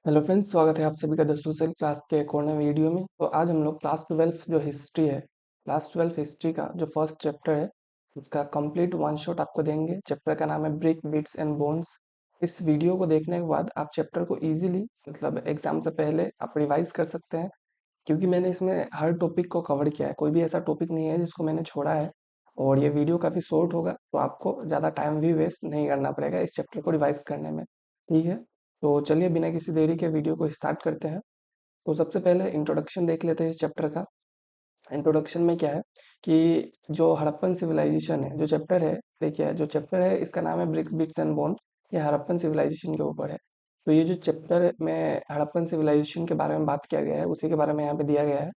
Hello friends, स्वागत है आप सभी का द सोशल क्लास के एक और नए वीडियो में। तो आज हम लोग क्लास 12 जो हिस्ट्री है, क्लास 12 हिस्ट्री का जो फर्स्ट चैप्टर है उसका कंप्लीट वन शॉट आपको देंगे। चैप्टर का नाम है ब्रिक बिट्स एंड बोन्स। इस वीडियो को देखने के बाद आप चैप्टर को इजीली मतलब एग्जाम से पहले आप रिवाइज कर सकते हैं, क्योंकि मैंने इसमें हर टॉपिक को कवर किया है। कोई भी ऐसा टॉपिक नहीं है जिसको मैंने छोड़ा है। और ये वीडियो काफ़ी शॉर्ट होगा, तो आपको ज़्यादा टाइम भी वेस्ट नहीं करना पड़ेगा इस चैप्टर को रिवाइज करने में। ठीक है, तो चलिए बिना किसी देरी के वीडियो को स्टार्ट करते हैं। तो सबसे पहले इंट्रोडक्शन देख लेते हैं इस चैप्टर का। इंट्रोडक्शन में क्या है कि जो हड़प्पन सिविलाइजेशन है, जो चैप्टर है, देखिए जो चैप्टर है इसका नाम है ब्रिक्स बिट्स एंड बोन। ये हड़प्पन सिविलाइजेशन के ऊपर है। तो ये जो चैप्टर में हड़प्पन सिविलाइजेशन के बारे में बात किया गया है उसी के बारे में यहाँ पे दिया गया है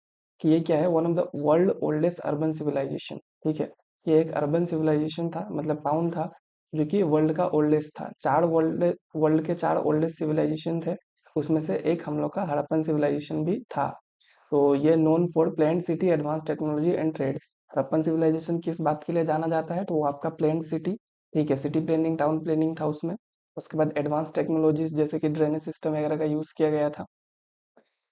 कि ये क्या है, one of the world oldest urban civilization. ठीक है, ये एक अर्बन सिविलाइजेशन था, मतलब टाउन था, जो कि वर्ल्ड का ओल्डेस्ट था। चार वर्ल्ड वर्ल्ड के चार ओल्डेस्ट सिविलाइजेशन थे, उसमें से एक हम लोग का हड़प्पन सिविलाइजेशन भी था। तो ये known for plain city, advance technology and trade. Harappan civilization किस बात के लिए जाना जाता है, तो वो आपका प्लेन सिटी, ठीक है, सिटी प्लानिंग, टाउन प्लानिंग था उसमें। उसके बाद एडवांस टेक्नोलॉजीज जैसे कि ड्रेनेज सिस्टम वगैरह का यूज़ किया गया था।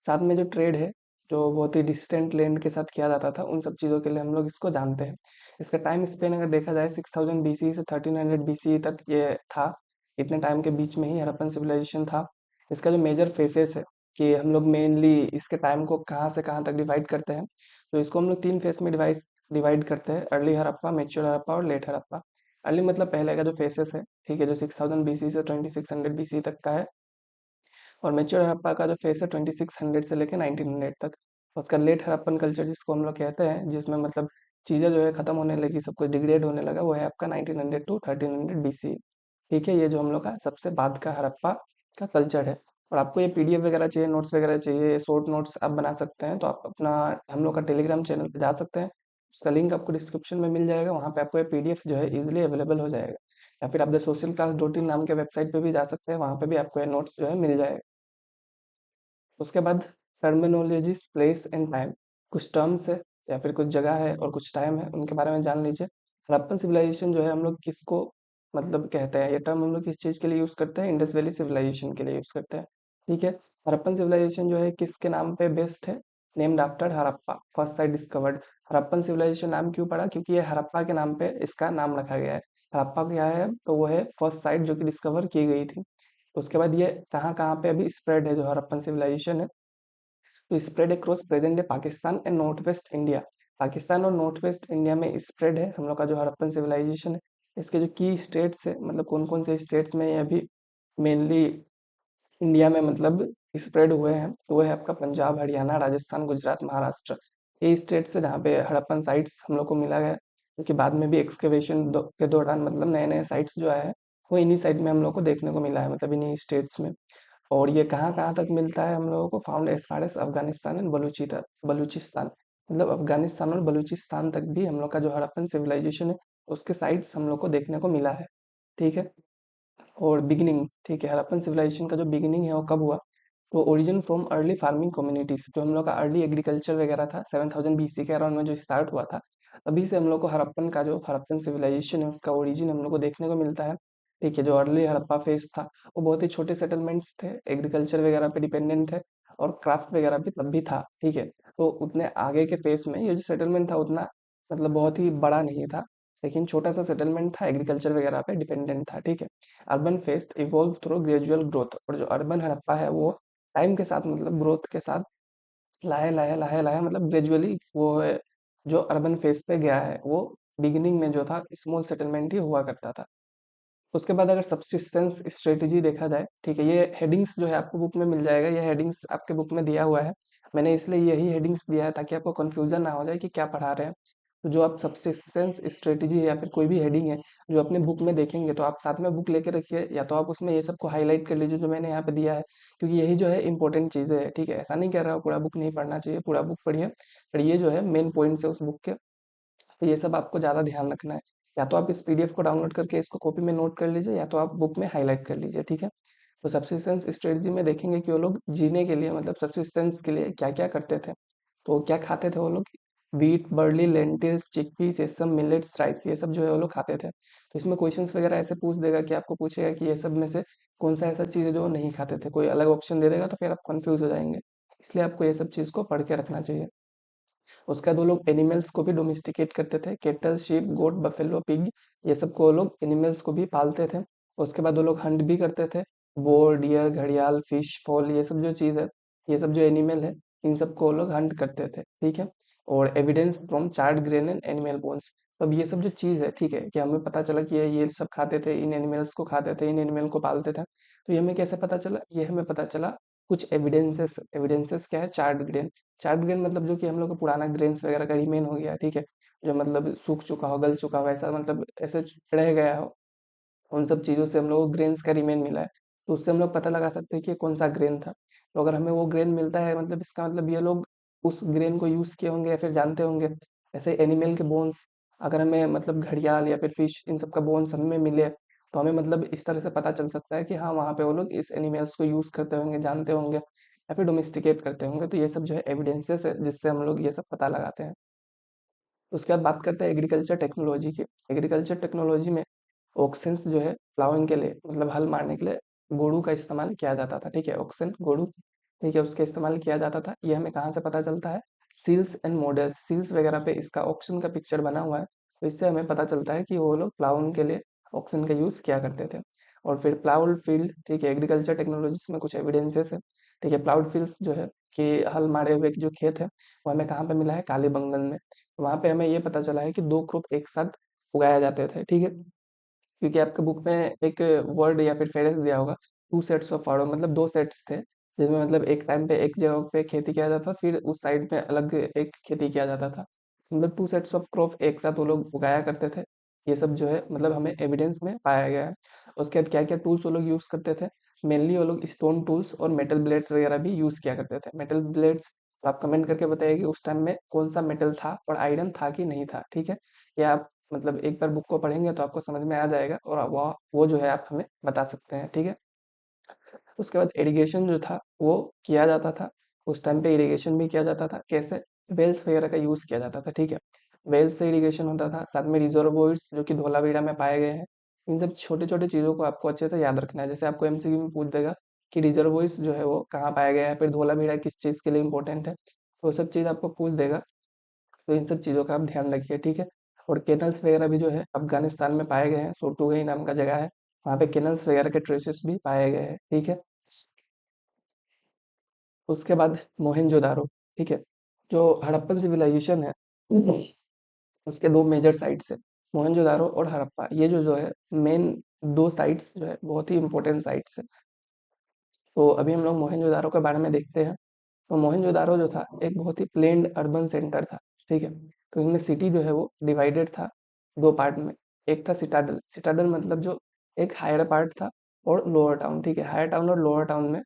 साथ में जो ट्रेड है, जो बहुत ही डिस्टेंट लैंड के साथ किया जाता था, उन सब चीज़ों के लिए हम लोग इसको जानते हैं। इसका टाइम स्पेन अगर देखा जाए 6000 बीसी से 1300 बीसी तक ये था। इतने टाइम के बीच में ही हड़प्पन सिविलाइजेशन था। इसका जो मेजर फेसेस है कि हम लोग मेनली इसके टाइम को कहाँ से कहाँ तक डिवाइड करते हैं, तो इसको हम लोग तीन फेस में डिवाइड डिवाइड करते हैं: अर्ली हड़प्पा, मेच्योर हड़प्पा और लेट हड़प्पा। अर्ली मतलब पहले का जो फेसेस है, ठीक है, जो 6000 बीसी से 2600 बीसी तक का है। और मेच्योर हड़प्पा का जो फेस है 2600 से लेकर 1900 तक। उसका लेट हड़प्पन कल्चर जिसको हम लोग कहते हैं, जिसमें मतलब चीज़ें जो है खत्म होने लगी, सब कुछ डिग्रेड होने लगा, वो है आपका 1900 टू 1300 बीसी। ठीक है, ये जो हम लोग का सबसे बाद का हड़प्पा का कल्चर है। और आपको ये पीडीएफ वगैरह चाहिए, नोट्स वगैरह चाहिए, शॉर्ट नोट्स आप बना सकते हैं, तो आप अपना हम लोग का टेलीग्राम चैनल पे जा सकते हैं। उसका लिंक आपको डिस्क्रिप्शन में मिल जाएगा, वहाँ पे आपको ये पीडीएफ जो है इजीली अवेलेबल हो जाएगा। या फिर आप the social class dot in नाम के वेबसाइट पे भी जा सकते हैं, वहाँ पे भी आपको ये नोट्स जो है मिल जाएगा। उसके बाद टर्मिनोलॉजीज, प्लेस एंड टाइम। कुछ टर्म्स है या फिर कुछ जगह है और कुछ टाइम है, उनके बारे में जान लीजिए। हड़प्पन सिविलाइजेशन जो है हम लोग किसको मतलब कहते हैं, ये टर्म हम लोग किस चीज़ के लिए यूज़ करते हैं, इंडस वैली सिविलाइजेशन के लिए यूज़ करते हैं। ठीक है, हड़प्पन सिविलाइजेशन जो है किसके नाम पे बेस्ड है, named after Harappa, first site discovered. Harappan civilization नाम क्यों पड़ा, क्योंकि ये हड़प्पा के नाम पे इसका नाम रखा गया है। हड़प्पा क्या है, तो वो है फर्स्ट साइट जो कि डिस्कवर की गई थी। उसके बाद ये कहाँ कहाँ पे अभी स्प्रेड है, जो हड़प्पन सिविलाइजेशन है, तो spread across present day Pakistan and north west India. Pakistan और नॉर्थ वेस्ट इंडिया में स्प्रेड है हम लोग का जो हड़प्पन सिविलाइजेशन है। इसके जो की स्टेट्स है, मतलब कौन कौन से स्टेट्स में ये अभी मेनली इंडिया में मतलब स्प्रेड हुए हैं, तो वो है आपका पंजाब, हरियाणा, राजस्थान, गुजरात, महाराष्ट्र। ये स्टेट से जहाँ पे हड़प्पन साइट्स हम लोग को मिला गया। उसके बाद में भी एक्सकेवेशन के दौरान मतलब नए नए साइट्स जो आए हैं, वो इन्हीं साइड में हम लोग को देखने को मिला है, मतलब इन्हीं स्टेट्स में। और ये कहाँ कहाँ तक मिलता है हम लोगों को, found as far as Afghanistan and Balochistan. मतलब अफगानिस्तान और बलूचिस्तान तक भी हम लोग का जो हड़प्पन सिविलाइजेशन है, उसके साइट्स हम लोग को देखने को मिला है। ठीक है, और बिगिनिंग, ठीक है, हड़प्पन सिविलाइजेशन का जो बिगिनिंग है वो कब हुआ, तो origin from early farming communities. जो हम लोग का अर्ली एग्रीकल्चर वगैरह था 7000 बीसी के अराउंड में जो स्टार्ट हुआ था, तभी से हम लोग को हड़प्पन का जो हड़प्पन सिविलाइजेशन है उसका ओरिजिन हम लोग को देखने को मिलता है। ठीक है, जो अर्ली हड़प्पा फेज था वो बहुत ही छोटे सेटलमेंट्स थे, एग्रीकल्चर वगैरह पे डिपेंडेंट थे, और क्राफ्ट वगैरह भी तब भी था। ठीक है, तो उतने आगे के फेज में ये जो सेटलमेंट था उतना मतलब बहुत ही बड़ा नहीं था, लेकिन छोटा सा सेटलमेंट था, एग्रीकल्चर वगैरह पे डिपेंडेंट था। ठीक है, urban fest evolve through gradual growth. और जो अर्बन हड़प्पा है वो टाइम के साथ मतलब ग्रोथ के साथ लाहे लाहे लाहे लाहे मतलब ग्रेजुअली वो है, जो अर्बन फेज पे गया है वो बिगिनिंग में जो था स्मॉल सेटलमेंट ही हुआ करता था। उसके बाद अगर सब्सिस्टेंस स्ट्रेटेजी देखा जाए, ठीक है, ये हेडिंग्स जो है आपको बुक में मिल जाएगा, ये हेडिंग्स आपके बुक में दिया हुआ है। मैंने इसलिए यही हेडिंग्स दिया है ताकि आपको कंफ्यूजन ना हो जाए कि क्या पढ़ा रहे हैं। तो जो आप सब्सिस्टेंस स्ट्रेटेजी है या फिर कोई भी हेडिंग है जो अपने बुक में देखेंगे, तो आप साथ में बुक लेके रखिए, या तो आप उसमें ये सबको हाईलाइट कर लीजिए जो मैंने यहाँ पे दिया है, क्योंकि यही जो है इंपॉर्टेंट चीज़ें है। ठीक है, ऐसा नहीं कह रहा हूँ पूरा बुक नहीं पढ़ना चाहिए, पूरा बुक पढ़िए, पर ये जो है मेन पॉइंट्स है उस बुक के, तो ये सब आपको ज़्यादा ध्यान रखना है। या तो आप इस पीडीएफ को डाउनलोड करके इसको कॉपी में नोट कर लीजिए, या तो आप बुक में हाईलाइट कर लीजिए। ठीक है, तो सब्सिस्टेंस स्ट्रेटजी में देखेंगे कि वो लोग जीने के लिए मतलब सब्सिस्टेंस के लिए क्या क्या करते थे। तो क्या खाते थे वो लोग, wheat, barley, lentils, chickpea, सेसम, millets, rice, ये सब जो है वो लोग खाते थे। तो इसमें क्वेश्चंस वगैरह ऐसे पूछ देगा कि आपको पूछेगा कि ये सब में से कौन सा ऐसा चीज़ है जो वो नहीं खाते थे। कोई अलग ऑप्शन दे देगा तो फिर आप कंफ्यूज हो जाएंगे, इसलिए आपको ये सब चीज़ को पढ़ के रखना चाहिए। उसके बाद वो लोग एनिमल्स को भी डोमेस्टिकेट करते थे, कैटल, शीप, गोट, बफेलो, पिग, ये सब को वो लोग एनिमल्स को भी पालते थे। उसके बाद वो लोग हंट भी करते थे, बोर, डियर, घड़ियाल, फिश, फॉल, ये सब जो चीज़ है, ये सब जो एनिमल है, इन सबको वो लोग हंट करते थे, ठीक है। और evidence from charred grain and animal bones, अब ये सब जो चीज़ है, ठीक है, कि हमें पता चला कि ये सब खाते थे, इन एनिमल्स को खाते थे, इन एनिमल को पालते थे, तो ये हमें कैसे पता चला? ये हमें पता चला कुछ एविडेंसेस। एविडेंसेस क्या है? Chard grain. चार्ट ग्रेन मतलब जो कि हम लोग का पुराना ग्रेन्स वगैरह का रिमेन हो गया, ठीक है, जो मतलब सूख चुका हो, गल चुका हो, ऐसा मतलब ऐसे रह गया हो, उन सब चीज़ों से हम लोग को ग्रेन्स का रिमेन मिला है, तो उससे हम लोग पता लगा सकते हैं कि कौन सा ग्रेन था। तो अगर हमें वो ग्रेन मिलता है, मतलब इसका मतलब ये लोग उस ग्रेन को यूज़ किए होंगे या फिर जानते होंगे। ऐसे एनिमल के बोन्स, अगर हमें मतलब घड़ियाल या फिर फिश, इन सब का बोन्स हमें मिले, तो हमें मतलब इस तरह से पता चल सकता है कि हाँ, वहाँ पे वो लोग इस एनिमल्स को यूज़ करते होंगे, जानते होंगे, या फिर डोमेस्टिकेट करते होंगे। तो ये सब जो है एविडेंसेस है, जिससे हम लोग ये सब पता लगाते हैं। उसके बाद बात करते हैं एग्रीकल्चर टेक्नोलॉजी की। एग्रीकल्चर टेक्नोलॉजी में ऑक्सेंस जो है प्लाउइंग के लिए, मतलब हल मारने के लिए गोड़ू का इस्तेमाल किया जाता था, ठीक है, ऑक्सेन, गोड़ू, ठीक है, उसका इस्तेमाल किया जाता था। ये हमें कहाँ से पता चलता है? सील्स एंड मॉडल्स, सील्स वगैरह पे इसका ऑक्सन का पिक्चर बना हुआ है, तो इससे हमें पता चलता है कि वो लोग प्लाउइंग के लिए ऑक्सन का यूज़ किया करते थे। और फिर प्लाउड फील्ड, ठीक है, एग्रीकल्चर टेक्नोलॉजीज में कुछ एविडेंसेस है, ठीक है। प्लाउड फील्ड्स जो है कि हल मारे हुए जो खेत है, वो हमें कहाँ पे मिला है? कालीबंगन में। वहाँ पे हमें ये पता चला है कि 2 क्रॉप एक साथ उगाए जाते थे, ठीक है। क्योंकि आपके बुक में एक वर्ड या फिर फ्रेज दिया होगा, 2 सेट्स ऑफ फार्मर, मतलब 2 सेट्स थे, जिसमें मतलब एक टाइम पे एक जगह पे खेती किया जाता था, फिर उस साइड पे अलग एक खेती किया जाता था। मतलब 2 सेट्स ऑफ क्रॉप एक साथ वो लोग उगाया करते थे। ये सब जो है मतलब हमें एविडेंस में पाया गया है। उसके बाद क्या-क्या टूल्स वो लोग यूज़ करते थे? मेनली वो लोग स्टोन टूल्स और मेटल ब्लेड्स वगैरह भी यूज़ किया करते थे। मेटल ब्लेड्स, तो आप कमेंट करके बताइए कि उस टाइम में कौन-सा मेटल था और आयरन था कि नहीं था, ठीक है? या आप मतलब एक बार बुक को पढ़ेंगे तो आपको समझ में आ जाएगा, और वो जो है आप हमें बता सकते हैं, ठीक है। उसके बाद इरिगेशन जो था वो किया जाता था, उस टाइम पे इरिगेशन भी किया जाता था। कैसे? वेल्स वगैरह का यूज़ किया जाता था, ठीक है। वेल्स से इरिगेशन होता था, साथ में रिजर्वोयर्स जो कि धोलावीरा में पाए गए हैं। इन सब छोटे-छोटे चीज़ों को आपको अच्छे से याद रखना है। जैसे आपको एमसीक्यू में पूछ देगा कि रिजर्वोयर्स जो है वो कहाँ पाया गया है, फिर धोलावीरा किस चीज़ के लिए इम्पोर्टेंट है, तो वो सब चीज़ आपको पूछ देगा। तो इन सब चीज़ों का आप ध्यान रखिए, ठीक है। और केनल्स वगैरह भी जो है अफगानिस्तान में पाए गए हैं, सोर्टुगई नाम का जगह है, वहाँ पे केनल्स वगैरह के ट्रेसेस भी पाए गए हैं, ठीक है। उसके बाद मोहनजोदारो, ठीक है, जो हड़प्पन सिविलाइजेशन है, उसके दो मेजर साइट्स है, मोहनजोदारो और हड़प्पा। ये जो है मेन दो साइट्स जो है बहुत ही इंपॉर्टेंट साइट्स है। तो अभी हम लोग मोहनजोदारो के बारे में देखते हैं। तो मोहनजोदारो जो था एक बहुत ही प्लेन्ड अर्बन सेंटर था, ठीक है। तो इनमें सिटी जो है वो डिवाइडेड था दो पार्ट में। एक था सिटाडल, सिटाडल मतलब जो एक हायर पार्ट था, और लोअर टाउन, ठीक है। हायर टाउन और लोअर टाउन में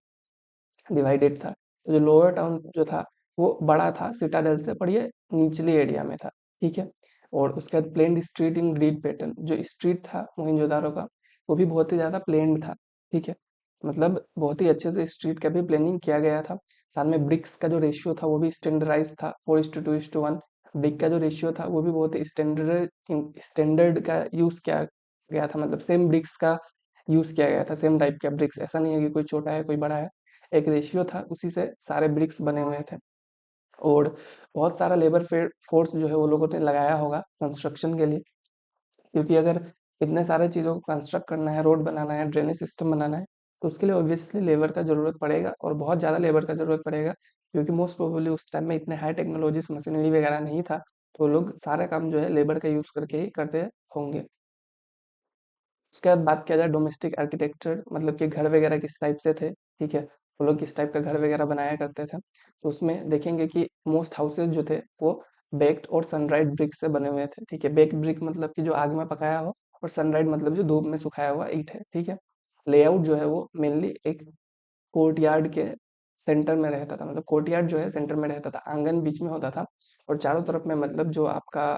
डिवाइडेड था। तो जो लोअर टाउन जो था वो बड़ा था सिटाडेल से, पर ये निचले एरिया में था, ठीक है। और उसके बाद प्लेन्ड स्ट्रीट इन ग्रिड पैटर्न, जो स्ट्रीट था मोहनजोदारो का वो भी बहुत ही ज़्यादा प्लेन्ड था, ठीक है। मतलब बहुत ही अच्छे से स्ट्रीट का भी प्लानिंग किया गया था। साथ में ब्रिक्स का जो रेशियो था वो भी स्टैंडर्डाइज था, 4:2:1। ब्रिक का जो रेशियो था वो भी बहुत ही स्टैंडर्ड का यूज़ किया गया था, मतलब सेम ब्रिक्स का यूज़ किया गया था, सेम टाइप का ब्रिक्स, ऐसा नहीं है कि कोई छोटा है कोई बड़ा है। एक रेशियो था, उसी से सारे ब्रिक्स बने हुए थे। और बहुत सारा लेबर फोर्स जो है वो लोगों ने लगाया होगा कंस्ट्रक्शन के लिए, क्योंकि अगर इतने सारे चीज़ों को कंस्ट्रक्ट करना है, रोड बनाना है, ड्रेनेज सिस्टम बनाना है, तो उसके लिए ऑब्वियसली लेबर का ज़रूरत पड़ेगा, और बहुत ज़्यादा लेबर का ज़रूरत पड़ेगा, क्योंकि मोस्ट प्रोबेबली उस टाइम में इतने हाई टेक्नोलॉजीज मशीनरी वगैरह नहीं था, तो लोग सारा काम जो है लेबर का यूज़ करके ही करते होंगे। उसके बाद बात किया जाए डोमेस्टिक आर्किटेक्चर, मतलब कि घर वगैरह किस टाइप से थे, ठीक है, वो लोग किस टाइप का घर वगैरह बनाया करते थे। तो उसमें देखेंगे कि मोस्ट हाउसेज जो थे वो बेक्ड और सनड्राइड ब्रिक से बने हुए थे, ठीक है। बेक्ड ब्रिक मतलब कि जो आग में पकाया हो, और सनड्राइड मतलब जो धूप में सुखाया हुआ ईंट है, ठीक है। लेआउट जो है वो मेनली एक कोर्टयार्ड के सेंटर में रहता था, मतलब कोर्टयार्ड जो है सेंटर में रहता था, आंगन बीच में होता था, और चारों तरफ में मतलब जो आपका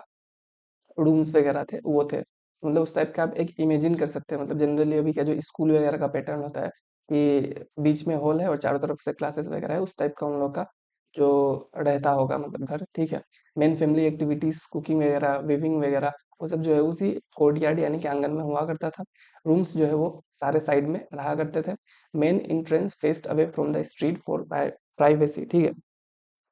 रूम्स वगैरह थे वो थे। मतलब उस टाइप का आप एक इमेजिन कर सकते हैं, मतलब जनरली अभी क्या जो स्कूल वगैरह का पैटर्न होता है कि बीच में हॉल है और चारों तरफ से क्लासेस वगैरह है, उस टाइप का उन लोग का जो रहता होगा मतलब घर, ठीक है। मेन फैमिली एक्टिविटीज कुकिंग वगैरह, वीविंग वगैरह, वो सब जो है उसी कोर्टयार्ड यानी कि आंगन में हुआ करता था। रूम्स जो है वो सारे साइड में रहा करते थे। Main entrance faced away from the street for privacy, ठीक है।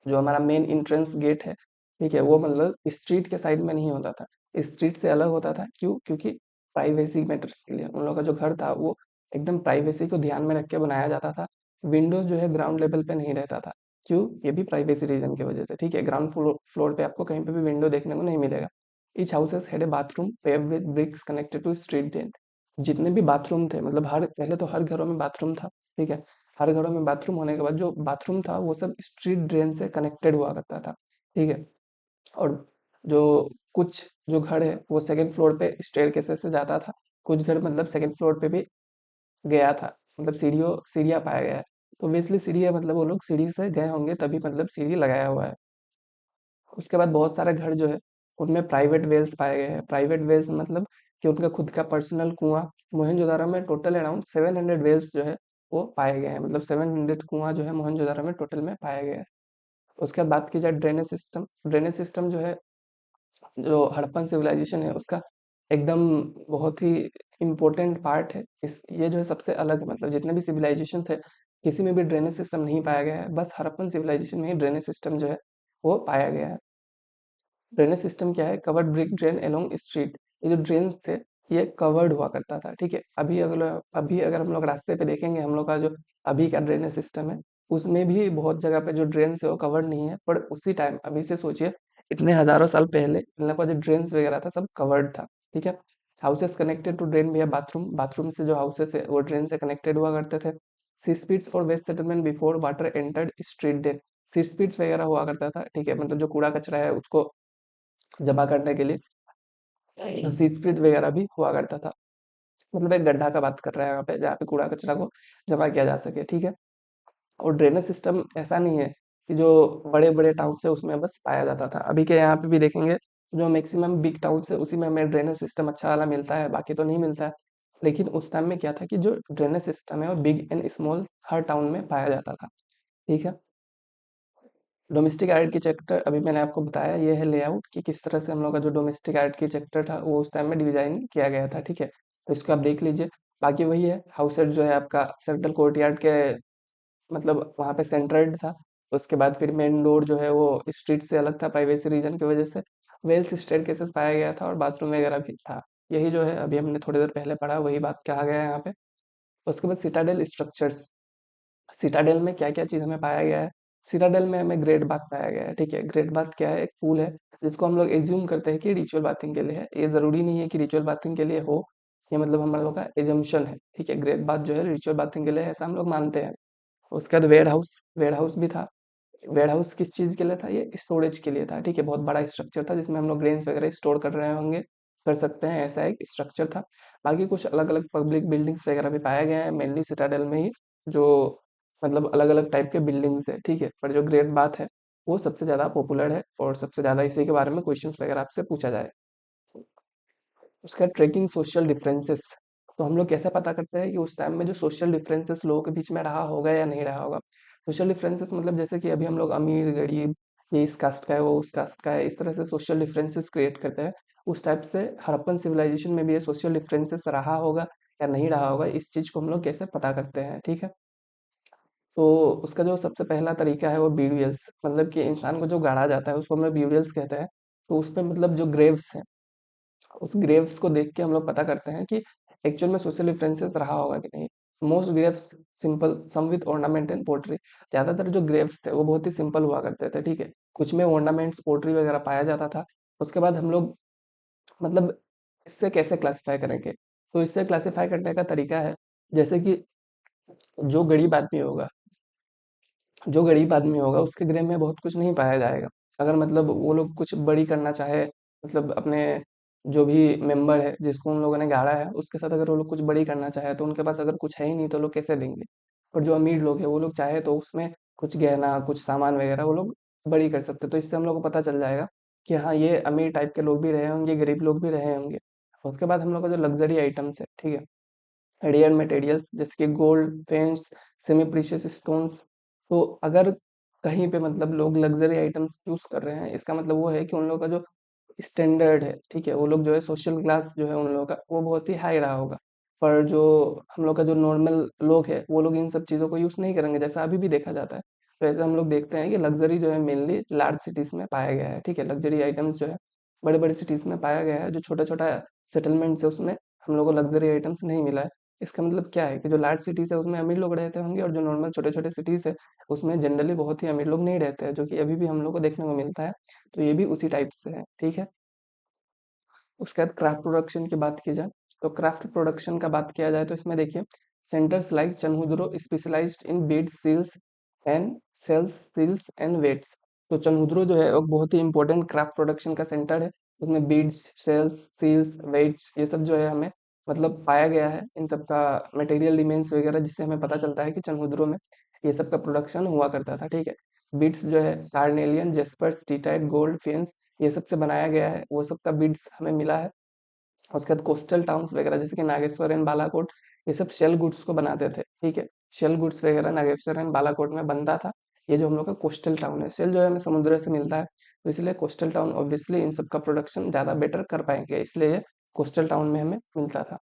जो हमारा मेन एंट्रेंस गेट है, ठीक है, वो मतलब स्ट्रीट के साइड में नहीं होता था, स्ट्रीट से अलग होता था। क्यों? क्योंकि प्राइवेसी मैटर्स के लिए उन लोगों का जो घर था वो एकदम प्राइवेसी को ध्यान में रख के बनाया जाता था। विंडोज जो है ग्राउंड लेवल पे नहीं रहता था। क्यों? ये भी प्राइवेसी रीजन की वजह से, ठीक है। ग्राउंड फ्लोर पे आपको कहीं पे भी विंडो देखने को नहीं मिलेगा। Each houses had a bathroom paved with bricks connected to street drain. जितने भी बाथरूम थे, मतलब हर पहले तो हर घरों में बाथरूम था, ठीक है। हर घरों में बाथरूम होने के बाद जो बाथरूम था वो सब स्ट्रीट ड्रेन से कनेक्टेड हुआ करता था, ठीक है। और जो कुछ जो घर है वो सेकंड फ्लोर पे स्टेयरकेसेस से जाता था। कुछ घर मतलब सेकंड फ्लोर पे भी गया था, मतलब सीढ़ियाँ पाया गया है। तो ऑब्वियसली सीढ़ी है, मतलब वो लोग सीढ़ी से गए होंगे तभी मतलब सीढ़ी लगाया हुआ है। उसके बाद बहुत सारे घर जो है उनमें प्राइवेट वेल्स पाए गए हैं। प्राइवेट वेल्स मतलब कि उनका खुद का पर्सनल कुआं। मोहनजोदारो में टोटल अराउंड 700 वेल्स जो है वो पाए गए हैं, मतलब 700 कुआं जो है मोहनजोदारो में टोटल में पाया गया है। उसके बाद बात की जाए ड्रेनेज सिस्टम जो है, जो हड़प्पन सिविलाइजेशन है उसका एकदम बहुत ही इम्पोर्टेंट पार्ट है। इस ये जो है सबसे अलग है, मतलब जितने भी सिविलाइजेशन थे किसी में भी ड्रेनेज सिस्टम नहीं पाया गया है, बस हड़प्पन सिविलाइजेशन में ही ड्रेनेज सिस्टम जो है वो पाया गया है। ड्रेनेज सिस्टम क्या है? Covered brick drain along street. ये जो ड्रेन थे ये कवर्ड हुआ करता था, ठीक है। अभी अगर हम लोग रास्ते पे देखेंगे हम लोग का जो अभी का ड्रेनेज सिस्टम है उसमें भी बहुत जगह पे जो ड्रेन है वो कवर्ड नहीं है, पर उसी टाइम अभी से सोचिए इतने हजारों साल पहले इन लोग का जो ड्रेन्स वगैरह था सब कवर्ड था, ठीक है। हाउसेस कनेक्टेड टू ड्रेन भैया बाथरूम, बाथरूम से जो हाउसेस है वो ड्रेन से कनेक्टेड हुआ करते थे। Six feets for waste settlement before water entered street drain. Six feets वगैरह हुआ करता था, ठीक है, मतलब जो कूड़ा कचरा है उसको जमा करने के लिए सीट स्प्लिट वगैरह भी हुआ करता था। मतलब एक गड्ढा का बात कर रहे हैं यहाँ पे जहाँ पे कूड़ा कचरा को जमा किया जा सके, ठीक है। और ड्रेनेज सिस्टम ऐसा नहीं है कि जो बड़े बड़े टाउन है उसमें बस पाया जाता था। अभी के यहाँ पे भी देखेंगे जो मैक्सिमम बिग टाउन है उसी में हमें ड्रेनेज सिस्टम अच्छा वाला मिलता है, बाकी तो नहीं मिलता है। लेकिन उस टाइम में क्या था कि जो ड्रेनेज सिस्टम है वो big and small her town में पाया जाता था, ठीक है। डोमेस्टिक आर्किटेक्चर अभी मैंने आपको बताया, ये है लेआउट कि किस तरह से हम लोग का जो डोमेस्टिक आर्किटेक्चर था वो उस टाइम में डिजाइन किया गया था, ठीक है। तो इसको आप देख लीजिए। बाकी वही है, हाउसेट जो है आपका सेंट्रल कोर्टयार्ड के मतलब वहाँ पे सेंटर्ड था। उसके बाद फिर मेन डोर जो है वो स्ट्रीट से अलग था प्राइवेसी रीजन की वजह से। वेल्स स्टेयरकेसेस पाया गया था और बाथरूम वगैरह भी था। यही जो है अभी हमने थोड़ी देर पहले पढ़ा वही बात कहा गया है यहाँ पे। उसके बाद सिटाडेल स्ट्रक्चर्स। सिटाडेल में क्या क्या चीज हमें पाया गया है? सिटाडेल में हमें ग्रेट बाथ पाया गया है, ठीक है। ग्रेट बाथ क्या है? एक पूल है जिसको हम लोग एज्यूम करते हैं कि रिचुअल बाथिंग के लिए है। ये जरूरी नहीं है कि रिचुअल बाथिंग के लिए हो, ये मतलब हम लोग का एजम्पशन है, ठीक है। ग्रेट बाथ जो है रिचुअल बाथिंग के लिए है, ऐसा हम लोग मानते हैं। उसके बाद वेयर हाउस भी था। वेयर हाउस किस चीज के लिए था? ये स्टोरेज के लिए था, ठीक है। बहुत बड़ा स्ट्रक्चर था जिसमें हम लोग ग्रेन्स वगैरह स्टोर कर रहे होंगे, कर सकते हैं, ऐसा एक स्ट्रक्चर था। बाकी कुछ अलग अलग पब्लिक बिल्डिंग्स वगैरह भी पाए गए हैं मेनली सिटाडेल में ही, जो मतलब अलग अलग टाइप के बिल्डिंग्स है, ठीक है। पर जो ग्रेट बात है वो सबसे ज्यादा पॉपुलर है और सबसे ज्यादा इसी के बारे में क्वेश्चंस वगैरह आपसे पूछा जाए। उसका ट्रेकिंग सोशल डिफरेंसेस। तो हम लोग कैसे पता करते हैं कि उस टाइम में जो सोशल डिफरेंसेस लोगों के बीच में रहा होगा या नहीं रहा होगा? सोशल डिफरेंसेस मतलब जैसे कि अभी हम लोग अमीर गरीब, ये इस कास्ट का है वो उस कास्ट का है, इस तरह से सोशल डिफरेंसेस क्रिएट करते हैं। उस टाइप से हड़प्पन सिविलाइजेशन में भी ये सोशल डिफरेंसेस रहा होगा या नहीं रहा होगा, इस चीज को हम लोग कैसे पता करते हैं, ठीक है। तो उसका जो सबसे पहला तरीका है वो ब्यूरियल्स, मतलब कि इंसान को जो गाड़ा जाता है उसको हम लोग ब्यूरियल्स कहते हैं। तो उसमें मतलब जो ग्रेव्स हैं उस ग्रेव्स को देख के हम लोग पता करते हैं कि एक्चुअल में सोशल डिफरेंसेस रहा होगा कि नहीं। Most graves simple, some with ornament and pottery. ज्यादातर जो ग्रेव्स थे वो बहुत ही सिंपल हुआ करते थे, ठीक है। कुछ में ऑर्नामेंट्स पोर्ट्री वगैरह पाया जाता था। उसके बाद हम लोग मतलब इससे कैसे क्लासिफाई करेंगे? तो इससे क्लासिफाई करने का तरीका है जैसे कि जो गरीब आदमी होगा, जो गरीब आदमी होगा उसके गृह में बहुत कुछ नहीं पाया जाएगा। अगर मतलब वो लोग कुछ बड़ी करना चाहे, मतलब अपने जो भी मेंबर है जिसको उन लोगों ने गाड़ा है उसके साथ अगर वो लोग कुछ बड़ी करना चाहे तो उनके पास अगर कुछ है ही नहीं तो लोग कैसे देंगे? और जो अमीर लोग हैं वो लोग चाहे तो उसमें कुछ गहना कुछ सामान वगैरह वो लोग बड़ी कर सकते हैं। तो इससे हम लोग को पता चल जाएगा कि हाँ ये अमीर टाइप के लोग भी रहे होंगे, गरीब लोग भी रहे होंगे। उसके बाद हम लोग का जो लग्जरी आइटम्स है, ठीक है, रेयर मटेरियल्स जैसे कि gold, fence, semi precious stones. तो अगर कहीं पे मतलब लोग लग्जरी आइटम्स यूज कर रहे हैं इसका मतलब वो है कि उन लोगों का जो स्टैंडर्ड है, ठीक है, वो लोग जो है सोशल क्लास जो है उन लोगों का वो बहुत ही हाई रहा होगा। पर जो हम लोग का जो नॉर्मल लोग है वो लोग इन सब चीज़ों को यूज़ नहीं करेंगे, जैसा अभी भी देखा जाता है। तो ऐसे हम लोग देखते हैं कि लग्जरी जो है मेनली लार्ज सिटीज़ में पाया गया है, ठीक है, लग्जरी आइटम्स जो है बड़े बड़े सिटीज़ में पाया गया है। जो छोटा छोटा सेटलमेंट्स है उसमें हम लोग को लग्जरी आइटम्स नहीं मिला है। इसका मतलब क्या है कि जो लार्ज सिटीज़ है उसमें अमीर लोग रहते होंगे, और जो नॉर्मल छोटे छोटे सिटीज़ है उसमें जनरली बहुत ही अमीर लोग नहीं रहते हैं, जो कि अभी भी हम लोग को देखने को मिलता है। तो ये भी उसी टाइप से है, ठीक है। उसके बाद क्राफ्ट प्रोडक्शन की बात की जाए, तो क्राफ्ट प्रोडक्शन का बात किया जाए तो इसमें देखिए centres like Chanhudaro specialised in beads seals and shells seals and weights. तो चनहुद्रो जो है एक बहुत ही इंपॉर्टेंट क्राफ्ट प्रोडक्शन का सेंटर है। उसमें बीड्स, सेल्स, सील्स, वेट्स ये सब जो है हमें मतलब पाया गया है, इन सब का मटेरियल डिमेंस वगैरह, जिससे हमें पता चलता है कि चनहुद्रो में ये सब का प्रोडक्शन हुआ करता था, ठीक है। बीड्स जो है कार्नेलियन, जेस्पर्स, टीटाइट, गोल्ड, फेन्स ये सब से बनाया गया है, वो सब का बीड्स हमें मिला है। उसके बाद कोस्टल टाउन्स वगैरह जैसे कि नागेश्वर एंड बालाकोट, ये सब शेल गुड्स को बनाते थे, ठीक है। शेल गुड्स वगैरह नागेश्वर एंड बालाकोट में बनता था। ये जो हम लोग का कोस्टल टाउन है, शेल जो है हमें समुद्र से मिलता है, तो इसलिए कोस्टल टाउन ऑब्वियसली इन सब का प्रोडक्शन ज़्यादा बेटर कर पाएंगे, इसलिए ये कोस्टल टाउन में हमें मिलता था।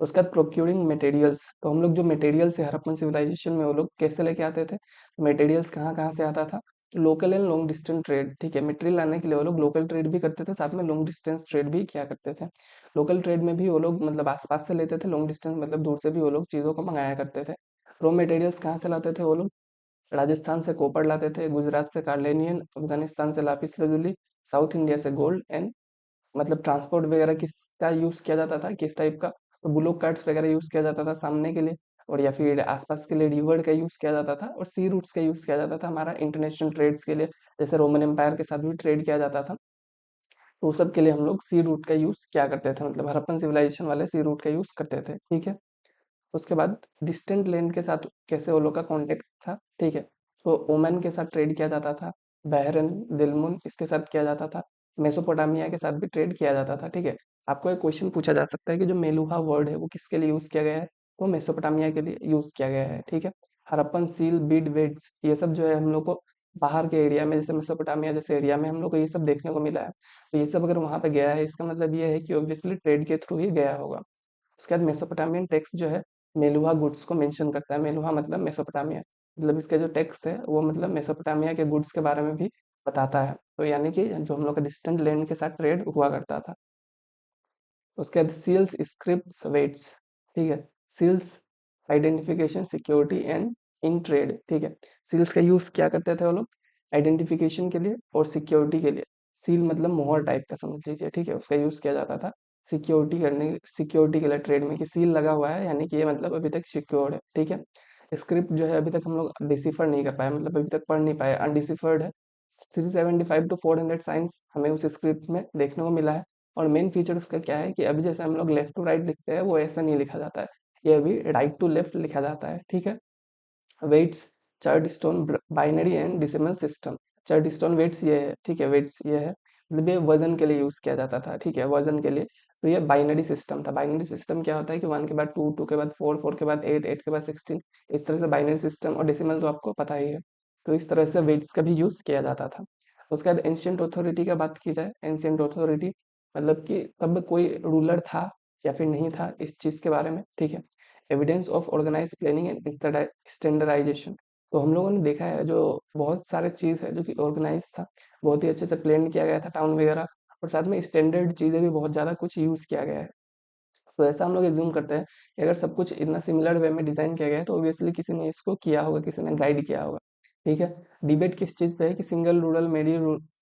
उसके बाद प्रोक्यूरिंग मटेरियल्स, तो हम लोग जो मटेरियल्स है हड़प्पन सिविलाइजेशन में वो लोग कैसे लेके आते थे, मटेरियल्स कहाँ कहाँ से आता था, local and long distance trade, ठीक है। मटेरियल लाने के लिए वो लोग लोकल ट्रेड भी करते थे, साथ में लॉन्ग डिस्टेंस ट्रेड भी किया करते थे। लोकल ट्रेड में भी वो लोग मतलब आसपास से लेते थे, लॉन्ग डिस्टेंस मतलब दूर से भी वो लोग चीज़ों को मंगाया करते थे। रॉ मटेरियल्स कहाँ से लाते थे वो लोग, राजस्थान से कॉपर लाते थे, गुजरात से कार्लेनियन, अफगानिस्तान से लापिस lazuli, साउथ इंडिया से गोल्ड एंड मतलब ट्रांसपोर्ट वगैरह किसका यूज़ किया जाता था, किस टाइप का, तो ब्लू कार्ड्स वगैरह यूज़ किया जाता था सामने के लिए, और या फिर आसपास के लिए रिवर का यूज़ किया जाता था, और सी रूट्स का यूज़ किया जाता था हमारा इंटरनेशनल ट्रेड्स के लिए, जैसे रोमन एम्पायर के साथ भी ट्रेड किया जाता था। तो उस सब के लिए हम लोग सी रूट का यूज़ क्या करते थे, मतलब हड़प्पन सिविलाइजेशन वाले सी रूट का यूज़ करते थे, ठीक है। उसके बाद डिस्टेंट लैंड के साथ कैसे वो लोग का कांटेक्ट था, ठीक है। तो ओमान के साथ ट्रेड किया जाता था, बहरन, दिलमुन इसके साथ किया जाता था, मेसोपोटामिया के साथ भी ट्रेड किया जाता था, ठीक है। आपको एक क्वेश्चन पूछा जा सकता है कि जो मेलुहा वर्ड है वो किसके लिए यूज किया गया है, वो मेसोपोटामिया के लिए यूज किया गया है, ठीक है। हड़प्पन सील, बीड, वेट्स ये सब जो है हम लोग को बाहर के एरिया में, जैसे मेसोपोटामिया जैसे एरिया में हम लोग को ये सब देखने को मिला है। तो ये सब अगर वहां पे गया है, इसका मतलब ये है कि ऑब्वियसली ट्रेड के थ्रू ही गया होगा। उसके बाद मेसोपोटामियन टेक्स्ट जो है मेलुहा गुड्स को मेंशन करता है, मेलुहा मतलब मेसोपोटामिया, मतलब इसका जो टेक्स्ट है वो मतलब मेसोपोटामिया के गुड्स के बारे में भी बताता है, तो यानी कि जो हम लोग का डिस्टेंट लैंड के साथ ट्रेड हुआ करता था। उसके बाद सील्स, स्क्रिप्ट्स, वेट्स, ठीक है। Seals identification, security and in trade, ठीक है। सील्स का यूज क्या करते थे वो लोग, आइडेंटिफिकेशन के लिए और सिक्योरिटी के लिए। सील मतलब मोहर टाइप का समझ लीजिए, ठीक है, उसका यूज किया जाता था सिक्योरिटी के लिए ट्रेड में, कि सील लगा हुआ है यानी कि ये मतलब अभी तक सिक्योर्ड है, ठीक है। स्क्रिप्ट जो है अभी तक हम लोग डिसिफर नहीं कर पाए, मतलब अभी तक पढ़ नहीं पाए, अनडिसिफर्ड है। 375 टू 400 साइंस हमें उस स्क्रिप्ट में देखने को मिला है। और मेन फीचर उसका क्या है कि अभी जैसे हम लोग लेफ्ट टू राइट लिखते हैं वो ऐसा नहीं लिखा जाता है, ये अभी राइट टू लेफ्ट लिखा जाता है, ठीक है। Weights, chert stone, binary and decimal system. Chert stone weights ये है, ठीक है, वेट्स ये है, मतलब ये वजन के लिए यूज किया जाता था, ठीक है, वजन के लिए। तो ये बाइनरी सिस्टम था। बाइनरी सिस्टम क्या होता है कि 1 के बाद 2, 2 के बाद 4, 4 के बाद 8, 8 के बाद 16, इस तरह से बाइनरी सिस्टम, और डेसिमल तो आपको पता ही है। तो इस तरह से वेट्स का भी यूज किया जाता था। उसके बाद एंशियंट अथॉरिटी का बात की जाए, एंशियंट अथॉरिटी मतलब कि तब कोई रूलर था या फिर नहीं था, इस चीज के बारे में, ठीक है। Evidence of organise planning and standardisation, तो हम लोगों ने देखा है जो बहुत सारे चीज़ है जो कि ऑर्गेनाइज था, बहुत ही अच्छे से प्लान किया गया था टाउन वगैरह, और साथ में स्टैंडर्ड चीज़ें भी बहुत ज़्यादा कुछ यूज़ किया गया है। तो ऐसा हम लोग एज्यूम करते हैं कि अगर सब कुछ इतना सिमिलर वे में डिजाइन किया गया है तो ऑब्वियसली किसी ने इसको किया होगा, किसी ने गाइड किया होगा, ठीक है। डिबेट किस चीज पे है कि सिंगल रूरल,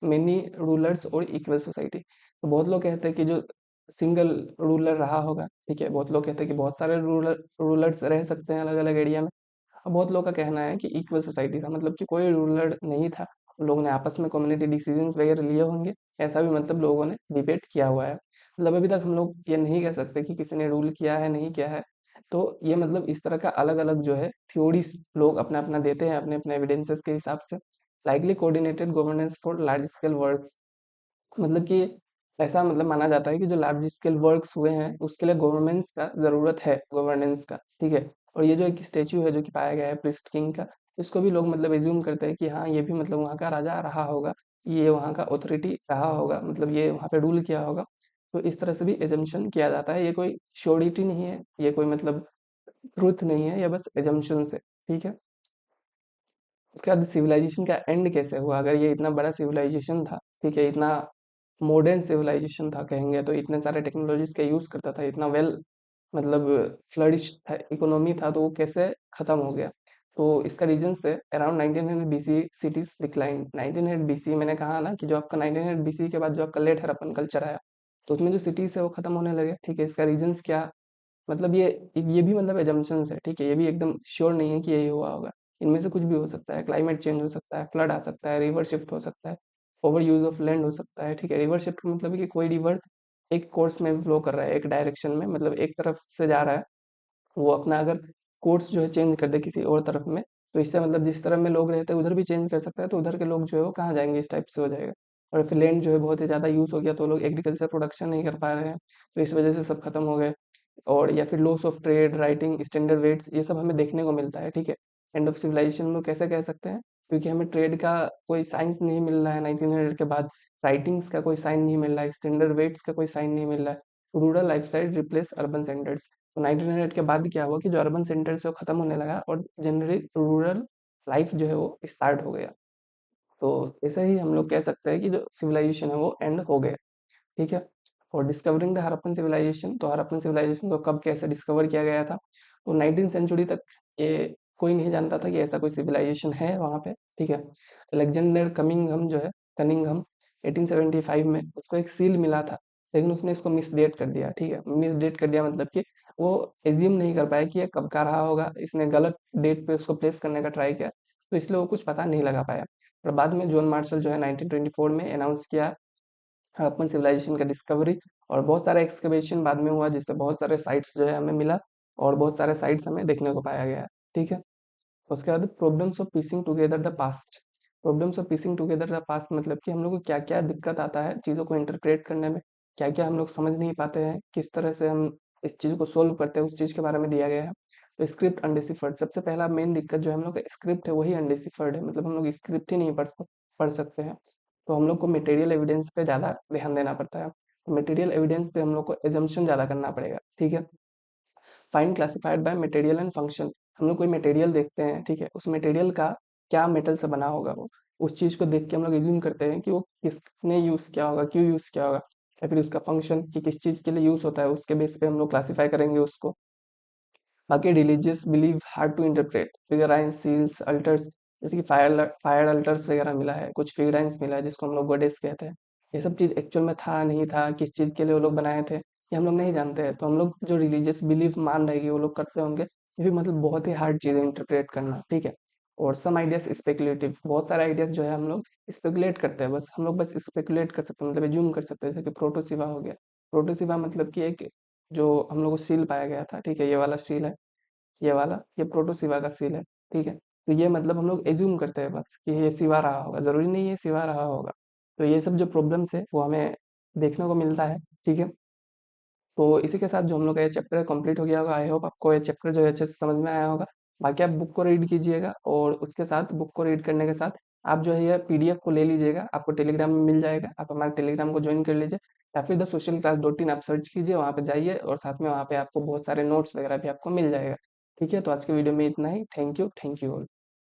मेनी रूलर्स और इक्वल सोसाइटी। तो बहुत लोग कहते हैं कि जो सिंगल रूलर रहा होगा, ठीक है, बहुत लोग कहते हैं कि बहुत सारे रूलर्स रह सकते हैं अलग अलग एरिया में। अब बहुत लोगों का कहना है कि इक्वल सोसाइटी था, मतलब कि कोई रूलर नहीं था, लोगों ने आपस में कम्युनिटी डिसीजंस वगैरह लिए होंगे, ऐसा भी मतलब लोगों ने डिबेट किया हुआ है। मतलब अभी तक हम लोग ये नहीं कह सकते कि किसी ने रूल किया है नहीं किया है। तो ये मतलब इस तरह का अलग अलग जो है थ्योरीज लोग अपना अपना देते हैं अपने अपने एविडेंसेस के हिसाब से। Likely coordinated governance for large scale works, मतलब कि ऐसा मतलब माना जाता है कि जो लार्ज स्केल वर्क्स हुए हैं उसके लिए गवर्नेंस का जरूरत है, गवर्नेंस का, ठीक है। और ये जो एक स्टेच्यू है जो कि पाया गया है प्रिस्ट किंग का, इसको भी लोग मतलब एज्यूम करते हैं कि हाँ ये भी मतलब वहाँ का राजा रहा होगा, ये वहाँ का ऑथोरिटी रहा होगा, मतलब ये वहाँ पे रूल किया होगा। तो इस तरह से भी एजम्पशन किया जाता है, ये कोई श्योरिटी नहीं है, ये कोई मतलब ट्रुथ नहीं है, ये बस एजम्पशंस है, ठीक है। उसके बाद सिविलाइजेशन का एंड कैसे हुआ? अगर ये इतना बड़ा सिविलाइजेशन था, ठीक है, इतना मॉडर्न सिविलाइजेशन था कहेंगे तो, इतने सारे टेक्नोलॉजीज का यूज करता था, इतना वेल मतलब फ्लरिश था, इकोनॉमी था, तो वो कैसे खत्म हो गया? तो इसका रीजन है around 1900 BC cities decline. 1900 BC मैंने कहा ना कि जो आपका 1900 बीसी के बाद जो आपका लेट हड़प्पन कल्चर आया, तो उसमें जो सिटीज है वो खत्म होने लगे, ठीक है। इसका रीजंस क्या, मतलब ये भी मतलब एजम्पशंस है, ठीक है, ये भी एकदम श्योर नहीं है कि यही हुआ होगा। इनमें से कुछ भी हो सकता है, क्लाइमेट चेंज हो सकता है, फ्लड आ सकता है, रिवर शिफ्ट हो सकता है, ओवर यूज ऑफ लैंड हो सकता है, ठीक है। रिवर शिफ्ट का मतलब है कि कोई रिवर एक कोर्स में फ्लो कर रहा है, एक डायरेक्शन में, मतलब एक तरफ से जा रहा है, वो अपना अगर कोर्स जो है चेंज कर दे किसी और तरफ में, तो इससे मतलब जिस तरफ में लोग रहते हैं उधर भी चेंज कर सकता है, तो उधर के लोग जो है वो कहाँ जाएंगे, इस टाइप से हो जाएगा। और फिर लैंड जो है बहुत ही ज़्यादा यूज़ हो गया, तो लोग एग्रीकल्चर प्रोडक्शन नहीं कर पा रहे हैं, तो इस वजह से सब खत्म हो गए। और या फिर loss of trade, writing standard weights, ये सब हमें देखने को मिलता है, ठीक है। एंड ऑफ सिविलाइजेशन हम लोग कैसे कह सकते हैं? क्योंकि हमें ट्रेड का कोई साइंस नहीं मिल रहा है 1900 के बाद, राइटिंग्स का कोई साइन नहीं मिल रहा है, स्टैंडर्ड वेट्स का कोई साइन नहीं मिल रहा है। Rural life style replace urban centres. तो 1900 के बाद क्या हुआ कि जो अर्बन सेंटर्स है वो खत्म होने लगा और जनरली रूरल लाइफ जो है वो स्टार्ट हो गया। तो ऐसे ही हम लोग कह सकते हैं कि जो सिविलाइजेशन है वो एंड हो गया, ठीक है। और डिस्कवरिंग द हड़प्पन सिविलाइजेशन, तो हड़प्पन सिविलाइजेशन को कब कैसे डिस्कवर किया गया था? तो 19 सेंचुरी तक ये कोई नहीं जानता था कि ऐसा कोई सिविलाइजेशन है वहाँ पे, ठीक है। अलेक्जेंडर कमिंगहम जो है, कनिंगहम, 1875 में उसको एक सील मिला था, लेकिन उसने इसको मिसडेट कर दिया, ठीक है। मिसडेट कर दिया मतलब कि वो एज्यूम नहीं कर पाया कि ये कब का रहा होगा, इसने गलत डेट पे उसको प्लेस करने का ट्राई किया, तो इसलिए वो कुछ पता नहीं लगा पाया। और बाद में जॉन मार्शल जो है 1924 में अनाउंस किया हड़प्पन सिविलाइजेशन का डिस्कवरी, और बहुत सारा एक्सकवेशन बाद में हुआ जिससे बहुत सारे साइट्स जो है हमें मिला, और बहुत सारे साइट्स हमें देखने को पाया गया, ठीक है। उसके बाद problems of piecing together the past. Problems of piecing together the past मतलब कि हम लोग को क्या क्या दिक्कत आता है चीज़ों को इंटरप्रेट करने में, क्या क्या हम लोग समझ नहीं पाते हैं, किस तरह से हम इस चीज़ को सोल्व करते हैं, उस चीज़ के बारे में दिया गया है। तो स्क्रिप्ट अनडिसिफर्ड, सबसे पहला मेन दिक्कत जो है हम लोग का स्क्रिप्ट है वही अनडिसिफर्ड है, मतलब हम लोग स्क्रिप्ट ही नहीं पढ़ सकते हैं। तो हम लोग को मटेरियल एविडेंस पे ज़्यादा ध्यान देना पड़ता है। मटेरियल एविडेंस पे हम लोग को एजम्पशन ज़्यादा करना पड़ेगा, ठीक है। Find classified by material and function. हम लोग कोई मटेरियल देखते हैं, ठीक है, उस मटेरियल का क्या मेटल से बना होगा वो, उस चीज़ को देख के हम लोग एज्यूम करते हैं कि वो किसने यूज़ किया होगा, क्यों यूज़ किया होगा, या फिर उसका फंक्शन कि किस चीज़ के लिए यूज़ होता है, उसके बेस पे हम लोग क्लासीफाई करेंगे उसको। बाकी religious belief hard to interpret, figurines, seals, altars, जैसे कि फायर अल्टर्स वगैरह मिला है, कुछ फिगराइंस मिला है जिसको हम लोग गोडेस कहते हैं। ये सब चीज़ एक्चुअल में था नहीं था, किस चीज़ के लिए वो लोग बनाए थे, ये हम लोग नहीं जानते हैं। तो हम लोग जो रिलीजियस बिलीफ मान रहे कि वो लोग करते होंगे, ये भी मतलब बहुत ही हार्ड चीज़ है इंटरप्रेट करना, ठीक है। और सम आइडियाज स्पेकुलेटिव, बहुत सारे आइडियाज जो है हम लोग स्पेकुलेट करते हैं, बस हम लोग बस स्पेकुलेट कर सकते हैं, मतलब एज्यूम कर सकते हैं, जैसे कि प्रोटोसिवा हो गया। प्रोटोसिवा मतलब कि एक जो हम लोग को सील पाया गया था, ठीक है, ये वाला सील है, ये वाला, ये प्रोटोसिवा का सील है, ठीक है। तो ये मतलब हम लोग एज्यूम करते हैं बस कि ये सिवा रहा होगा, जरूरी नहीं है सिवा रहा होगा। तो ये सब जो प्रॉब्लम्स है वो हमें देखने को मिलता है, ठीक है। तो इसी के साथ जो हम लोग का ये चैप्टर कंप्लीट हो गया होगा। आई होप आपको ये चैप्टर जो है अच्छे से समझ में आया होगा। बाकी आप बुक को रीड कीजिएगा, और उसके साथ बुक को रीड करने के साथ आप जो है ये पीडीएफ को ले लीजिएगा, आपको टेलीग्राम में मिल जाएगा, आप हमारे टेलीग्राम को ज्वाइन कर लीजिए, या फिर the social class dot in आप सर्च कीजिए, वहाँ पे जाइए, और साथ में वहाँ पे आपको बहुत सारे नोट्स वगैरह भी आपको मिल जाएगा, ठीक है। तो आज के वीडियो में इतना ही। Thank you all.